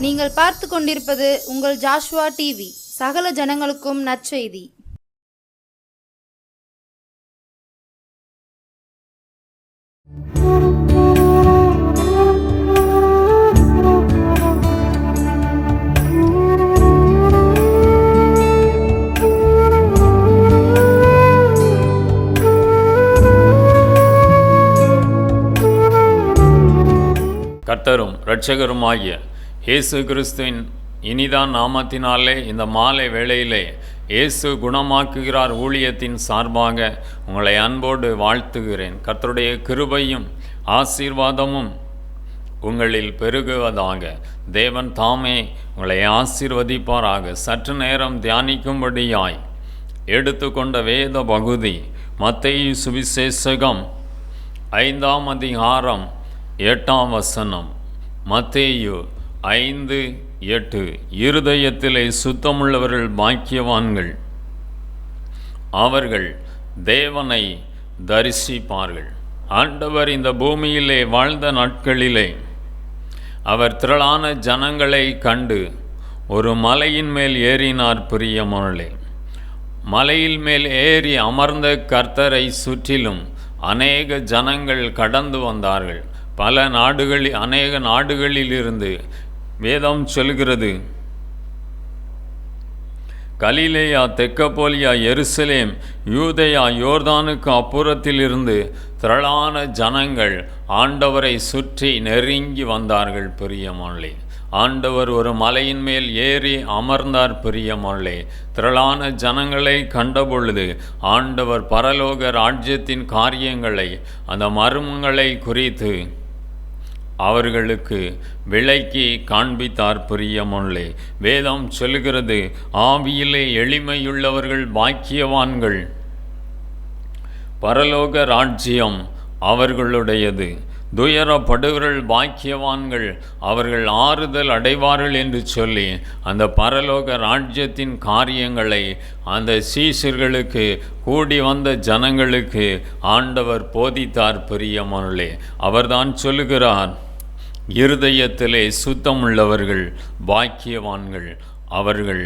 நீங்கள் பார்த்து கொண்டிருப்பது உங்கள் ஜாஷுவா டிவி. சகல ஜனங்களுக்கும் நற்செய்தி. கர்த்தரும் இரட்சகருமாகிய இயேசு கிறிஸ்துவின் இனிதான் நாமத்தினாலே இந்த மாலை வேளையிலே இயேசு குணமாக்குகிறார் ஊழியத்தின் சார்பாக உங்களை அன்போடு வாழ்த்துகிறேன். கர்த்தருடைய கிருபையும் ஆசீர்வாதமும் உங்களில் பெருகுவதாக. தேவன் தாமே உங்களை ஆசீர்வதிப்பாராக. சற்று நேரம் தியானிக்கும்படியாய் எடுத்துக்கொண்ட வேத பகுதி மத்தேயு சுவிசேஷகம் 5ஆம் அதிகாரம் 8ஆம் வசனம். மத்தேயு 5:8. இருதயத்திலே சுத்தமுள்ளவர்கள் பாக்கியவான்கள், அவர்கள் தேவனை தரிசிப்பார்கள். ஆண்டவர் இந்த பூமியிலே வாழ்ந்த நாட்களிலே அவர் திரளான ஜனங்களை கண்டு ஒரு மலையின் மேல் ஏறினார். பிரியமானவர்களே, மலையில் மேல் ஏறி அமர்ந்த கர்த்தரை சுற்றிலும் அநேக ஜனங்கள் கடந்து வந்தார்கள். அநேக நாடுகளிலிருந்து. வேதம் சொல்கிறது, கலிலேயா, தெக்கப்போலியா, எருசலேம், யூதேயா, யோர்தானுக்கு அப்புறத்திலிருந்து திரளான ஜனங்கள் ஆண்டவரை சுற்றி நெருங்கி வந்தார்கள். பிரியமானே, ஆண்டவர் ஒரு மலையின் மேல் ஏறி அமர்ந்தார். பிரியமானே, திரளான ஜனங்களை கண்டபொழுது ஆண்டவர் பரலோக ராஜ்யத்தின் காரியங்களை, அந்த மர்மங்களை குறித்து அவர்களுக்கு விளக்கி காண்பித்தார். பிரியமானே, வேதம் சொல்கிறது, ஆவியிலே எளிமையுள்ளவர்கள் பாக்கியவான்கள், பரலோக ராஜ்யம் அவர்களுடையது. துயரப்படுவர்கள் பாக்கியவான்கள், அவர்கள் ஆறுதல் அடைவார்கள் என்று சொல்லி அந்த பரலோக ராஜ்யத்தின் காரியங்களை அந்த சீஷர்களுக்கு, கூடி வந்த ஜனங்களுக்கு ஆண்டவர் போதித்தார். பிரியமானவர்களே, அவர்தான் சொல்லுகிறார், இருதயத்திலே சுத்தமுள்ளவர்கள் பாக்கியவான்கள், அவர்கள்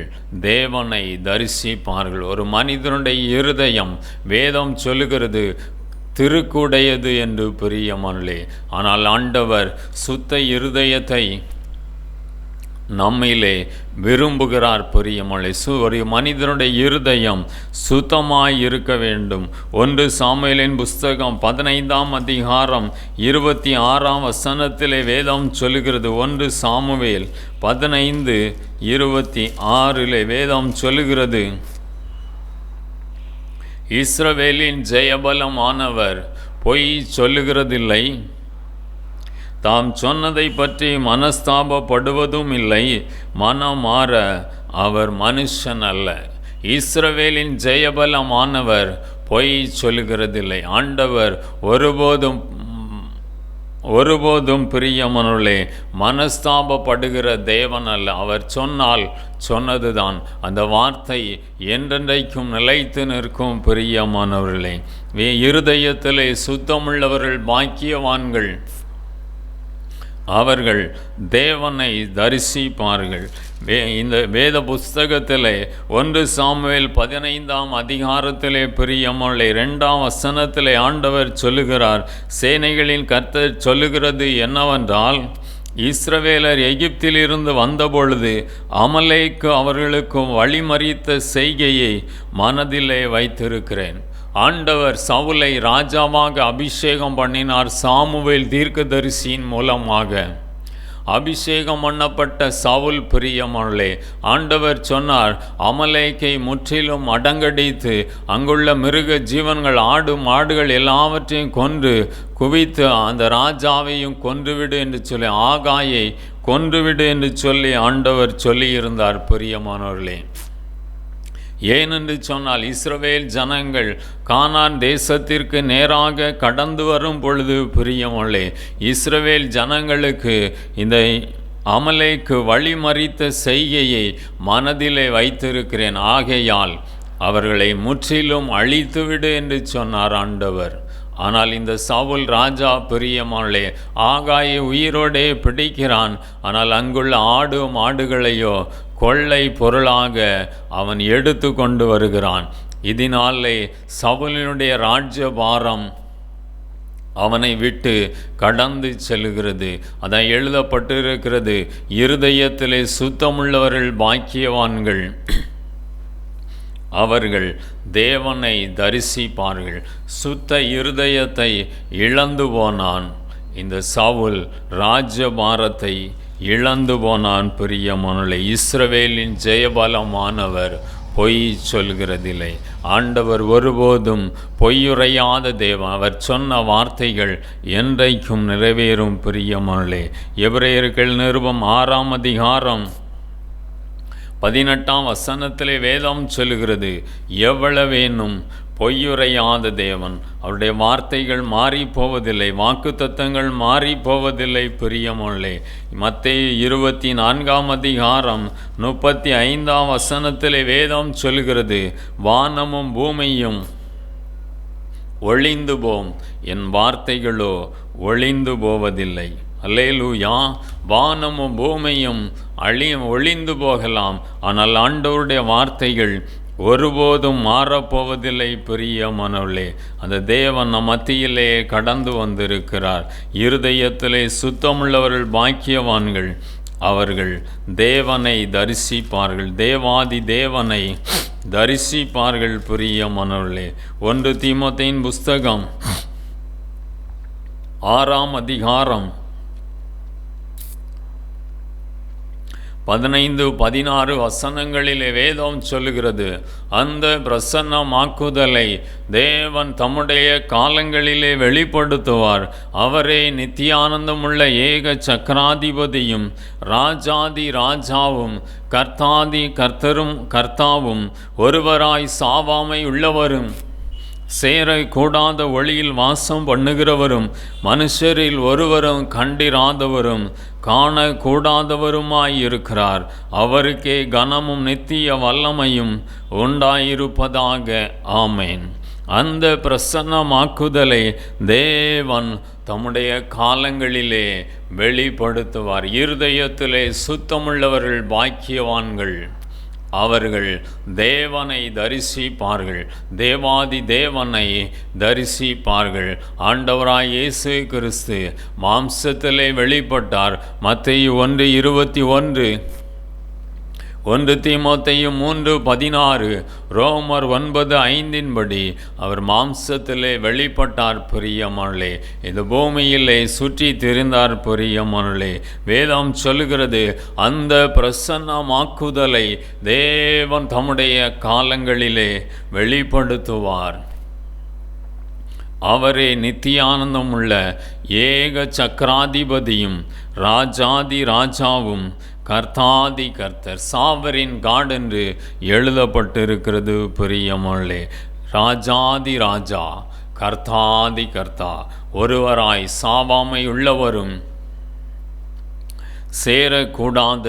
தேவனை தரிசிப்பார்கள். ஒரு மனிதனுடைய இருதயம் வேதம் சொல்லுகிறது திருக்குடையது என்று. பிரியமானவர்களே, ஆனால் ஆண்டவர் சுத்த இருதயத்தை நம்மிலே விரும்புகிறார். பிரியமானவர்களே, ஒரு மனிதனுடைய இருதயம் சுத்தமாய் இருக்க வேண்டும். 1 சாமுவேலின் புஸ்தகம் 15ஆம் அதிகாரம் 26ஆம் வசனத்திலே வேதம் சொல்லுகிறது. 1 சாமுவேல் 15:26 வேதம் சொல்லுகிறது, இஸ்ரவேலின் ஜெயபலமானவர் பொய் சொல்லுகிறதில்லை, தாம் சொன்னதை பற்றி மனஸ்தாபப்படுவதும் இல்லை, மனம் மாற அவர் மனுஷன் அல்ல. இஸ்ரவேலின் ஜெயபலமானவர் பொய் சொல்லுகிறதில்லை. ஆண்டவர் ஒருபோதும் பிரியமானவர்களே மனஸ்தாபப்படுகிற தேவன் அல்ல. அவர் சொன்னால் சொன்னதுதான். அந்த வார்த்தை என்றென்றைக்கும் நிலைத்து நிற்கும். பிரியமானவர்களே, இருதயத்திலே சுத்தமுள்ளவர்கள் பாக்கியவான்கள், அவர்கள் தேவனை தரிசிப்பார்கள். இந்த வேத புஸ்தகத்திலே 1 சாமுவேல் 15ஆம் அதிகாரத்திலே பிரியமானவர்களே 2ஆம் வசனத்திலே ஆண்டவர் சொல்லுகிறார், சேனைகளின் கர்த்தர் சொல்லுகிறது என்னவென்றால், இஸ்ரவேலர் எகிப்திலிருந்து வந்தபொழுது அமலேக்கு அவர்களுக்கும் வழிமறித்த செய்கையை மனதிலே வைத்திருக்கிறேன். ஆண்டவர் சவுலை ராஜாவாக அபிஷேகம் பண்ணினார். சாமுவேல் தீர்க்கதரிசியின் மூலமாக அபிஷேகம் பண்ணப்பட்ட சவுல். பிரியமானவர்களே, ஆண்டவர் சொன்னார், அமலேக்கை முற்றிலும் அடங்கடித்து அங்குள்ள மிருக ஜீவன்கள், ஆடு மாடுகள் எல்லாவற்றையும் கொன்று குவித்து அந்த ராஜாவையும் கொன்றுவிடு என்று சொல்லி, ஆகாயை கொன்றுவிடு என்று சொல்லி ஆண்டவர் சொல்லியிருந்தார். பிரியமானவர்களே, ஏனென்று சொன்னால், இஸ்ரவேல் ஜனங்கள் கானான் தேசத்திற்கு நேராக கடந்து வரும் பொழுது பிரியமானவர்களே, இஸ்ரவேல் ஜனங்களுக்கு இந்த அமலேக்கு வழிமறித்த செய்கையை மனதிலே வைத்திருக்கிறேன், ஆகையால் அவர்களை முற்றிலும் அழித்துவிடு என்று சொன்னார் ஆண்டவர். ஆனால் இந்த சவுல் ராஜா பிரியமானே ஆகாயை உயிரோடே பிடிக்கிறான். ஆனால் அங்குள்ள ஆடு மாடுகளையோ கொள்ளை பொருளாக அவன் எடுத்து கொண்டு வருகிறான். இதனாலே சவுலினுடைய ராஜ்யபாரம் அவனை விட்டு கடந்து செல்கிறது. அதான் எழுதப்பட்டிருக்கிறது, இருதயத்திலே சுத்தமுள்ளவர்கள் பாக்கியவான்கள், அவர்கள் தேவனை தரிசிப்பார்கள். சுத்த இருதயத்தை இழந்து போனான் இந்த சவுல், ராஜ்யபாரத்தை இழந்து போனான். பிரியமானவர்களே, இஸ்ரவேலின் ஜெயபலமானவர் பொய் சொல்கிறதில்லை. ஆண்டவர் ஒருபோதும் பொய்யுரையாத தேவன். அவர் சொன்ன வார்த்தைகள் என்றைக்கும் நிறைவேறும். பிரியமானவர்களே, எபிரேயர்கள் நிருபம் 6ஆம் அதிகாரம் 18ஆம் வசனத்திலே வேதம் சொல்லுகிறது, எவ்வளவேனும் பொய்யுரையாத தேவன். அவருடைய வார்த்தைகள் மாறி போவதில்லை, வாக்குத்தத்தங்கள் மாறி போவதில்லை. பிரியமானவர்களே, மத்தேயு 24ஆம் அதிகாரம் 35ஆம் வசனத்திலே வேதம் சொல்கிறது, வானமும் பூமியும் ஒழிந்து போம், என் வார்த்தைகளோ ஒழிந்து போவதில்லை. அல்லேலூயா. வானமும் பூமியும் ஒழிந்து போகலாம், ஆனால் ஆண்டவருடைய வார்த்தைகள் ஒருபோதும் மாறப்போவதில்லை. பிரியமானவர்களே, அந்த தேவன் நம் மத்தியிலே கடந்து வந்திருக்கிறார். இருதயத்திலே சுத்தமுள்ளவர்கள் பாக்கியவான்கள், அவர்கள் தேவனை தரிசிப்பார்கள், தேவாதி தேவனை தரிசிப்பார்கள். பிரியமானவர்களே, 1 தீமோத்தேயின் புஸ்தகம் 6ஆம் அதிகாரம் 15-16 வசனங்களிலே வேதம் சொல்லுகிறது, அந்த பிரசன்னமாக்குதலை தேவன் தம்முடைய காலங்களிலே வெளிப்படுத்துவார். அவரே நித்தியானந்தமுள்ள ஏக சக்கராதிபதியும் ராஜாதி ராஜாவும் கர்த்தாதி கர்த்தாவும் ஒருவராய் சாவாமை உள்ளவரும் சேரக்கூடாத ஒளியில் வாசம் பண்ணுகிறவரும் மனுஷரில் ஒருவரும் கண்டிராதவரும் காணக்கூடாதவருமாயிருக்கிறார். அவருக்கே கனமும் நித்திய வல்லமையும் உண்டாயிருப்பதாக. ஆமேன். அந்த பிரசன்னமாக்குதலை தேவன் தம்முடைய காலங்களிலே வெளிப்படுத்துவார். இருதயத்திலே சுத்தமுள்ளவர்கள் பாக்கியவான்கள், அவர்கள் தேவனை தரிசிப்பார்கள், தேவாதி தேவனை தரிசிப்பார்கள். ஆண்டவராய் இயேசு கிறிஸ்து மாம்சத்திலே வெளிப்பட்டார். மத்தேயு 1:21, 1 தீமோத்தேயு 3:16, ரோமர் 9:5 அவர் மாம்சத்திலே வெளிப்பட்டார். பிரியமானவர்களே, இந்த பூமியிலே சுற்றி திரிந்தார். பிரியமானவர்களே, வேதம் சொல்லுகிறது, அந்த பிரசன்னமாக்குதலை தேவன் தம்முடைய காலங்களிலே வெளிப்படுத்துவார். அவரே நித்தியானந்தம் உள்ள ஏக சக்கராதிபதியும் ராஜாதி ராஜாவும் கர்த்தாதி கர்த்தர், சாவரின் காட் என்று எழுதப்பட்டிருக்கிறது. பிரியமானவர்களே, ராஜாதி ராஜா கர்த்தாதி கர்த்தா, ஒருவராய் சாவாமை உள்ளவரும் சேரக்கூடாத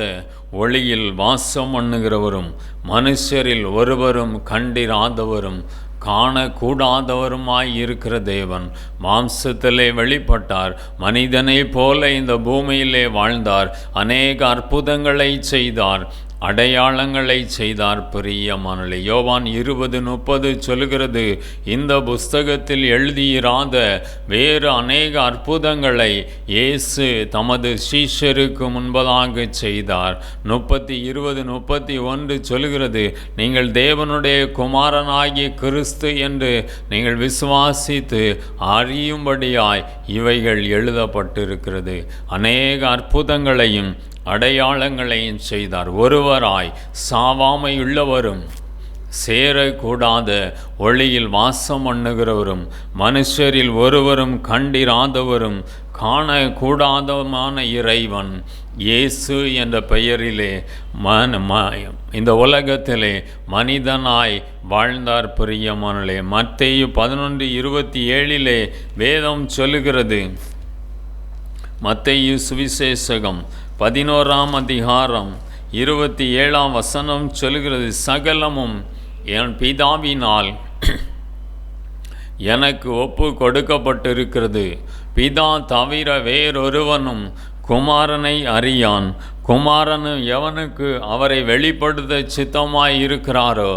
ஒளியில் வாசம் பண்ணுகிறவரும் மனுஷரில் ஒருவரும் கண்டிராதவரும் காணக்கூடாதவருமாய் இருக்கிற தேவன் மாம்சத்திலே வெளிப்பட்டார். மனிதனை போல இந்த பூமியிலே வாழ்ந்தார். அநேக அற்புதங்களை செய்தார், அடையாளங்களை செய்தார். பிரியமானவர்களே, யோவான் 20:30 சொல்கிறது, இந்த புஸ்தகத்தில் எழுதியிராத வேறு அநேக அற்புதங்களை இயேசு தமது சீஷருக்கு முன்பதாக செய்தார். 20:31 சொல்கிறது, நீங்கள் தேவனுடைய குமாரனாகிய கிறிஸ்து என்று நீங்கள் விசுவாசித்து அறியும்படியாய் இவைகள் எழுதப்பட்டிருக்கிறது. அநேக அற்புதங்களையும் அடையாளங்களையும் செய்தார். ஒருவராய் சாவாமையுள்ளவரும் சேரக்கூடாத ஒளியில் வாசம் பண்ணுகிறவரும் மனுஷரில் ஒருவரும் கண்டிராதவரும் காணக்கூடாதமான இறைவன் இயேசு என்ற பெயரிலே இந்த உலகத்திலே மனிதனாய் வாழ்ந்தார். பிரியமானவர்களே, மத்தேயு 11:27 வேதம் சொல்லுகிறது, மத்தேயு சுவிசேஷகம் 11ஆம் அதிகாரம் 27ஆம் வசனம் சொல்கிறது, சகலமும் என் பிதாவினால் எனக்கு ஒப்பு கொடுக்கப்பட்டிருக்கிறது. பிதா தவிர வேறொருவனும் குமாரனை அறியான். குமாரனும் எவனுக்கு அவரை வெளிப்படுத்த சித்தமாயிருக்கிறாரோ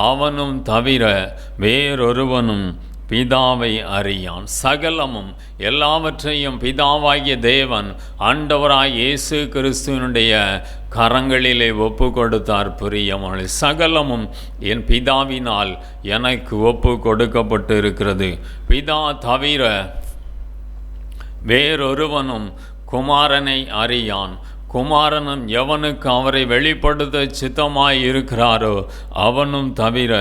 அவனும் தவிர வேறொருவனும் பிதாவை அறியான். சகலமும் எல்லாவற்றையும் பிதாவாகிய தேவன் ஆண்டவராய் இயேசு கிறிஸ்துவனுடைய கரங்களிலே ஒப்பு கொடுத்தார். பிரியமானவர்களே, சகலமும் என் பிதாவினால் எனக்கு ஒப்பு கொடுக்கப்பட்டு இருக்கிறது. பிதா தவிர வேறொருவனும் குமாரனை அறியான். குமாரனும் எவனுக்கு அவரை வெளிப்படுத்த சித்தமாய் இருக்கிறாரோ அவனும் தவிர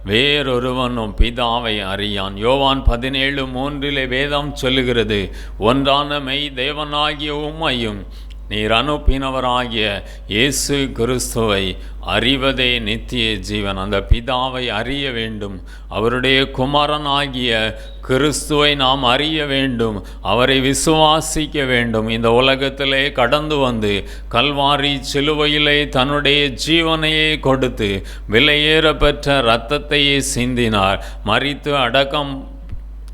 வேறொருவனும் பிதாவை அறியான். யோவான் 17:3 வேதம் சொல்லுகிறது, ஒன்றான மெய் தேவனாகிய உம்மையும் நீர் அனுப்பினவராகிய இயேசு கிறிஸ்துவை அறிவதே நித்திய ஜீவன். அந்த பிதாவை அறிய வேண்டும். அவருடைய குமாரனாகிய கிறிஸ்துவை நாம் அறிய வேண்டும். அவரை விசுவாசிக்க வேண்டும். இந்த உலகத்திலே கடந்து வந்து கல்வாரி சிலுவையிலே தன்னுடைய ஜீவனையே கொடுத்து விலையேற பெற்ற இரத்தத்தையே சிந்தினார். மரித்து அடக்கம்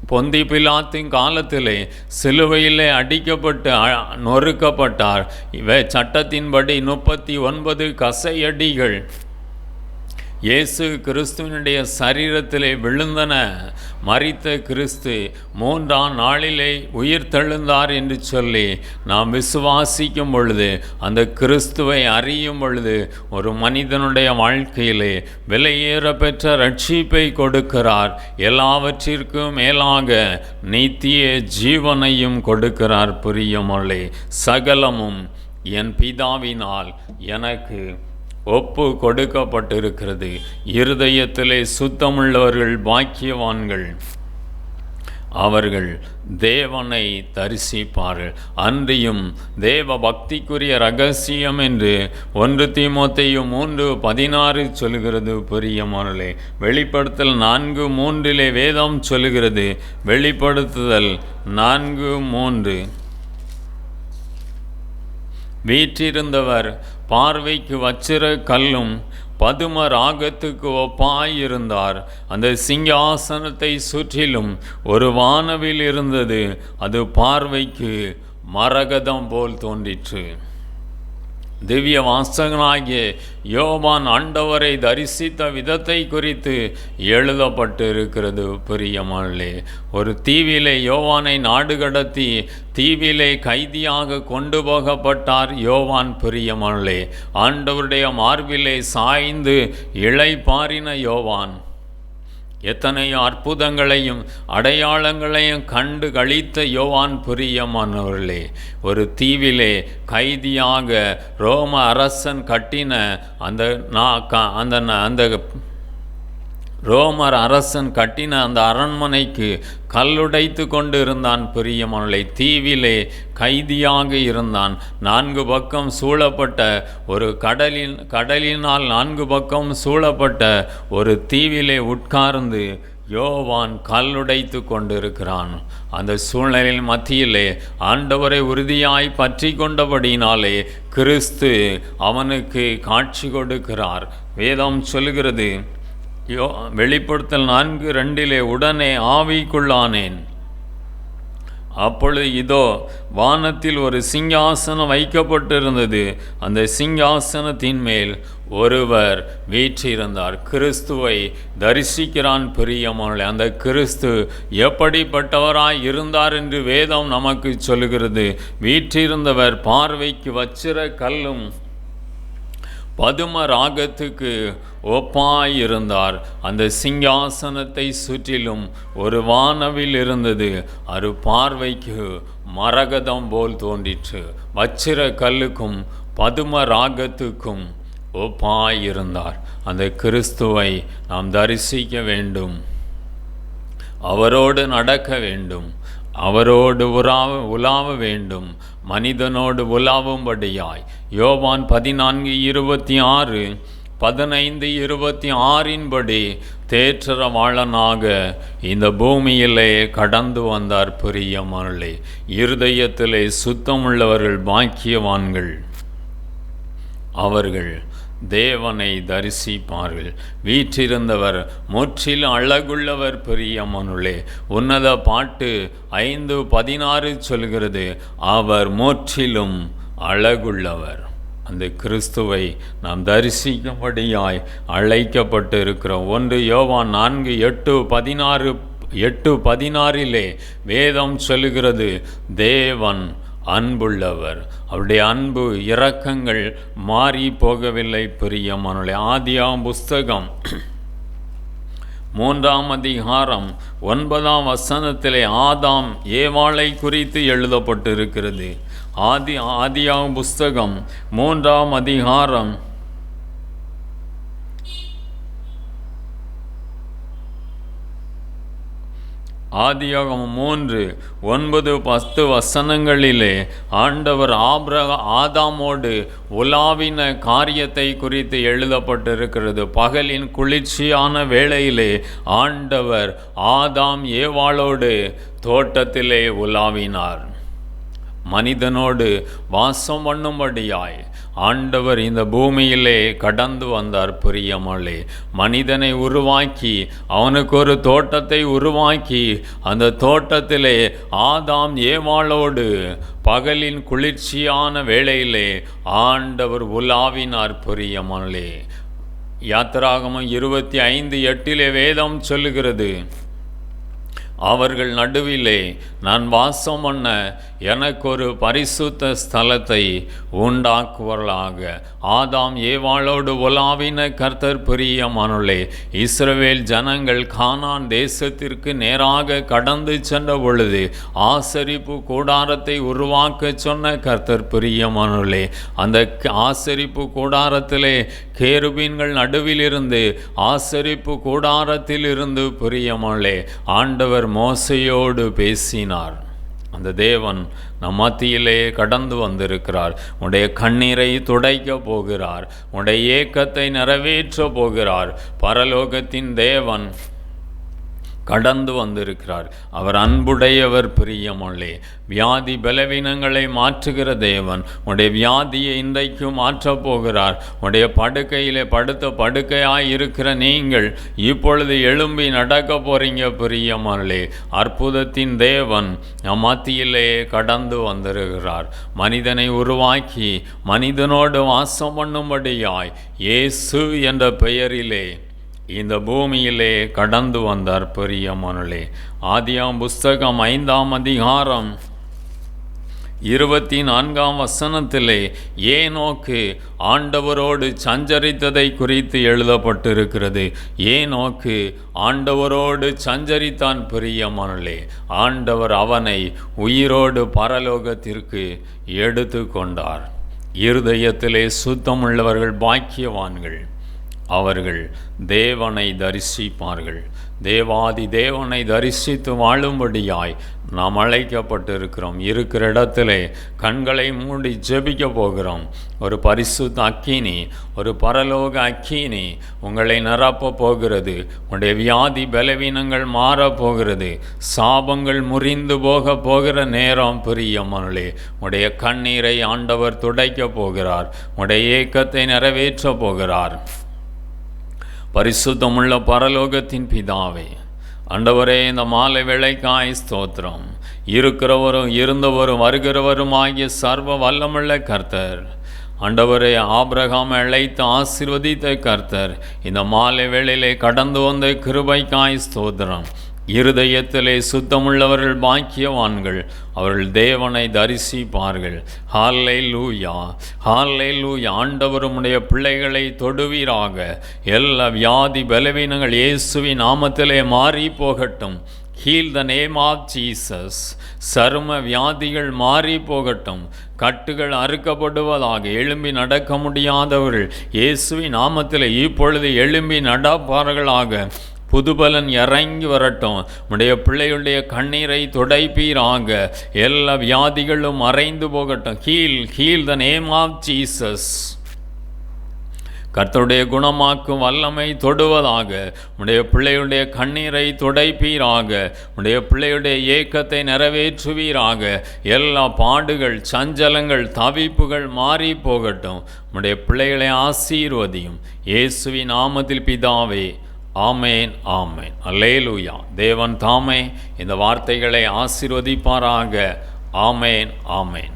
பொந்தி பிலாத்தின் காலத்திலே சிலுவையிலே அடிக்கப்பட்டு நொறுக்கப்பட்டார். சட்டத்தின்படி 39 கசையடிகள் இயேசு கிறிஸ்துவனுடைய சரீரத்திலே விழுந்தன. மரித்த கிறிஸ்து 3ஆம் நாளிலே உயிர் தெழுந்தார் என்று சொல்லி நாம் விசுவாசிக்கும் பொழுது, அந்த கிறிஸ்துவை அறியும் பொழுது ஒரு மனிதனுடைய வாழ்க்கையிலே விலையேற பெற்ற ரட்சிப்பை கொடுக்கிறார். எல்லாவற்றிற்கும் மேலாக நித்திய ஜீவனையும் கொடுக்கிறார். பிரியமானவர்களே, சகலமும் என் பிதாவினால் எனக்கு ஒப்பு கொடுக்கப்பட்டிருக்கிறது. இருதயத்திலே சுத்தமுள்ளவர்கள் பாக்கியவான்கள், அவர்கள் தேவனை தரிசிப்பார்கள். அன்றியும் தேவ பக்திக்குரிய இரகசியம் என்று 1 தீமோத்தேயு 3:16 சொல்கிறது. பிரியமானவர்களே, வெளிப்படுத்தல் 4:3 வேதம் சொல்லுகிறது. வெளிப்படுத்துதல் 4:3 வீற்றிருந்தவர் பார்வைக்கு வச்சிர கல்லும் பதும ராகத்துக்கு ஒப்பாயிருந்தார். அந்த சிங்காசனத்தை சுற்றிலும் ஒரு வானவில் இருந்தது. அது பார்வைக்கு மரகதம் போல் தோன்றிற்று. திவ்ய வாசகனாகிய யோவான் ஆண்டவரை தரிசித்த விதத்தை குறித்து எழுதப்பட்டு இருக்கிறது. பிரியமானவர்களே, ஒரு தீவிலே யோவானை நாடு கடத்தி தீவிலே கைதியாக கொண்டு போகப்பட்டார் யோவான். பிரியமானவர்களே, ஆண்டவருடைய மார்பிலே சாய்ந்து இளைப்பாறின யோவான் எத்தனையோ அற்புதங்களையும் அடையாளங்களையும் கண்டு களித்த யோவான். பிரியமானவர்களே, ஒரு தீவிலே கைதியாக ரோம அரசன் கட்டின அந்த ரோமர் அரசன் கட்டின அந்த அரண்மனைக்கு கல்லுடைத்து கொண்டு இருந்தான். பிரியமானவர்களே, தீவிலே கைதியாக இருந்தான். 4 பக்கம் சூழப்பட்ட ஒரு கடலினால் 4 பக்கம் சூழப்பட்ட ஒரு தீவிலே உட்கார்ந்து யோவான் கல்லுடைத்து கொண்டிருக்கிறான். அந்த சூழ்நிலையின் மத்தியிலே ஆண்டவரை உறுதியாய் பற்றி கொண்டபடினாலே கிறிஸ்து அவனுக்கு காட்சி கொடுக்கிறார். வேதம் சொல்லுகிறது, வெளிப்படுத்தல் 4:2 உடனே ஆவிக்குள்ளானேன். அப்பொழுது இதோ வானத்தில் ஒரு சிங்காசனம் வைக்கப்பட்டிருந்தது. அந்த சிங்காசனத்தின் மேல் ஒருவர் வீற்றிருந்தார். கிறிஸ்துவை தரிசிக்கிறான். பிரியமானவர்களே, அந்த கிறிஸ்து எப்படிப்பட்டவராய் இருந்தார் என்று வேதம் நமக்கு சொல்லுகிறது. வீற்றிருந்தவர் பார்வைக்கு வச்சிர கல்லும் பதும ராகத்துக்கு ஒப்பாயிருந்தார். அந்த சிங்காசனத்தை சுற்றிலும் ஒரு வானவில் இருந்தது. அது பார்வைக்கு மரகதம் போல் தோன்றிற்று. வச்சிர கல்லுக்கும் பதும ராகத்துக்கும் ஒப்பாயிருந்தார். அந்த கிறிஸ்துவை நாம் தரிசிக்க வேண்டும். அவரோடு நடக்க வேண்டும். அவரோடு உலாவ வேண்டும். மனிதனோடு உலாவும்படியாய் யோவான் 14:26 15:26 தேற்றரவாளனாக இந்த பூமியிலே கடந்து வந்தார். பிரியமானவர்களே, இருதயத்திலே சுத்தமுள்ளவர்கள் பாக்கியவான்கள், அவர்கள் தேவனை தரிசிப்பார்கள். வீற்றிருந்தவர் முற்றிலும் அழகுள்ளவர் பிரியமானவர்களே. உன்னத பாட்டு 5:16 சொல்கிறது, அவர் முற்றிலும் அழகுள்ளவர். அந்த கிறிஸ்துவை நாம் தரிசிக்கும்படியாய் அழைக்கப்பட்டு இருக்கிறோம். 1 யோவான் 4:8-16 வேதம் சொல்லுகிறது, தேவன் அன்புள்ளவர், அவருடைய அன்பு இரக்கங்கள் மாறி போகவில்லை பிரியமானவர்களே. ஆதியாகமம் புஸ்தகம் 3:9 ஆதாம் ஏவாளை குறித்து எழுதப்பட்டிருக்கிறது. ஆதியாகமம் புஸ்தகம் 3 ஆதியாகமம் 3:9-10 ஆண்டவர் ஆதாமோடு உலாவின காரியத்தை குறித்து எழுதப்பட்டிருக்கிறது. பகலின் குளிர்ச்சியான வேளையிலே ஆண்டவர் ஆதாம் ஏவாளோடு தோட்டத்திலே உலாவினார். மனிதனோடு வாசம் பண்ணும்படியாய் ஆண்டவர் இந்த பூமியிலே கடந்து வந்தார் பிரியமானவர்களே. மனிதனை உருவாக்கி அவனுக்கு ஒரு தோட்டத்தை உருவாக்கி அந்த தோட்டத்திலே ஆதாம் ஏவாளோடு பகலின் குளிர்ச்சியான வேளையிலே ஆண்டவர் உலாவினார் பிரியமானவர்களே. யாத்திராகமம் 25:8 வேதம் சொல்லுகிறது, அவர்கள் நடுவிலே நான் வாசம் பண்ண எனக்கு ஒரு பரிசுத்த ஸ்தலத்தை உண்டாக்குவர்களாக. ஆதாம் ஏவாளோடு உலாவின கர்த்தர் பிரியமானவர்களே. இஸ்ரவேல் ஜனங்கள் கானான் தேசத்திற்கு நேராக கடந்து சென்ற பொழுது ஆசரிப்பு கூடாரத்தை உருவாக்க சொன்ன கர்த்தர் பிரியமானவர்களே. அந்த ஆசரிப்பு கூடாரத்திலே கேருபீன்கள் நடுவிலிருந்து ஆசரிப்பு கூடாரத்தில் இருந்து பிரியமானவர்களே ஆண்டவர் மோசையோடு பேசினார். அந்த தேவன் நம் மத்தியிலே கடந்து வந்திருக்கிறார். உன்னுடைய கண்ணீரை துடைக்க போகிறார். உன்னுடைய ஏக்கத்தை நிறைவேற்ற போகிறார். பரலோகத்தின் தேவன் கடந்து வந்திருக்கிறார். அவர் அன்புடையவர் பிரியமானவர்களே. வியாதி பலவீனங்களை மாற்றுகிற தேவன் உடைய வியாதியை இன்றைக்கு மாற்றப் போகிறார். உடைய படுக்கையிலே படுக்கையாய் இருக்கிற நீங்கள் இப்பொழுது எழும்பி நடக்க போறீங்க பிரியமானவர்களே. அற்புதத்தின் தேவன் நம் மத்தியிலே கடந்து வந்திருக்கிறார். மனிதனை உருவாக்கி மனிதனோடு வாசம் பண்ணும்படியாய் இயேசு என்ற பெயரிலே இந்த பூமியிலே கடந்து வந்தார் பிரியமானவர்களே. ஆதியாகமம் புஸ்தகம் 5:24 ஏனோக்கு ஆண்டவரோடு சஞ்சரித்ததை குறித்து எழுதப்பட்டிருக்கிறது. ஏனோக்கு ஆண்டவரோடு சஞ்சரித்தான் பிரியமானவர்களே. ஆண்டவர் அவனை உயிரோடு பரலோகத்திற்கு எடுத்து கொண்டார். இருதயத்திலே சுத்தமுள்ளவர்கள் பாக்கியவான்கள், அவர்கள் தேவனை தரிசிப்பார்கள். தேவாதி தேவனை தரிசித்து வாழும்படியாய் நாம் அழைக்கப்பட்டிருக்கிறோம். இருக்கிற இடத்திலே கண்களை மூடி ஜெபிக்க போகிறோம். ஒரு பரிசுத்த அக்கினி, ஒரு பரலோக அக்கினி உங்களை நிரப்ப போகிறது. உங்களுடைய வியாதி பலவீனங்கள் மாறப்போகிறது. சாபங்கள் முறிந்து போகிற நேரம் பிரியமானவர்களே. உடைய கண்ணீரை ஆண்டவர் துடைக்க போகிறார். உடைய ஏக்கத்தை நிறைவேற்ற போகிறார். பரிசுத்தமுள்ள பரலோகத்தின் பிதாவே, ஆண்டவரே, இந்த மாலை வேளைக்காய் ஸ்தோத்திரம். இருக்கிறவரும் இருந்தவரும் வருகிறவரும் ஆகிய சர்வ வல்லமுள்ள கர்த்தர், ஆண்டவரே, ஆபிரகாமை அழைத்து ஆசீர்வதித்த கர்த்தர், இந்த மாலை வேளையிலே கடந்து வந்த கிருபைக்காய் ஸ்தோத்திரம். இருதயத்திலே சுத்தமுள்ளவர்கள் பாக்கியவான்கள், அவர்கள் தேவனை தரிசிப்பார்கள். ஹல்லேலூயா, ஹல்லேலூயா. ஆண்டவர் உம்முடைய பிள்ளைகளை தொடுவீராக. எல்லா வியாதி பலவீனங்கள் இயேசுவின் நாமத்திலே மாறி போகட்டும். Heal the name of Jesus. சரும வியாதிகள் மாறி போகட்டும். கட்டுகள் அறுக்கப்படுவதாக. எழும்பி நடக்க முடியாதவர்கள் இயேசுவின் நாமத்தில் இப்பொழுது எழும்பி நடப்பார்களாக. புதுபலன் இறங்கி வரட்டும். உடைய பிள்ளைகளுடைய கண்ணீரை துடைப்பீராக. எல்லா வியாதிகளும் மறைந்து போகட்டும். Heal the name of Jesus. கர்த்தருடைய குணமாக்கும் வல்லமை தொடுவதாக. உடைய பிள்ளையுடைய கண்ணீரை துடைப்பீராக. உடைய பிள்ளையுடைய ஏக்கத்தை நிறைவேற்றுவீராக. எல்லா பாடுகள், சஞ்சலங்கள், தவிப்புகள் மாறி போகட்டும். உடைய பிள்ளைகளை ஆசீர்வதியும். இயேசுவின் நாமத்தில் பிதாவே, ஆமேன், ஆமேன். அல்லேலூயா. தேவன் தாமே இந்த வார்த்தைகளை ஆசீர்வதிப்பாராக. ஆமேன், ஆமேன்.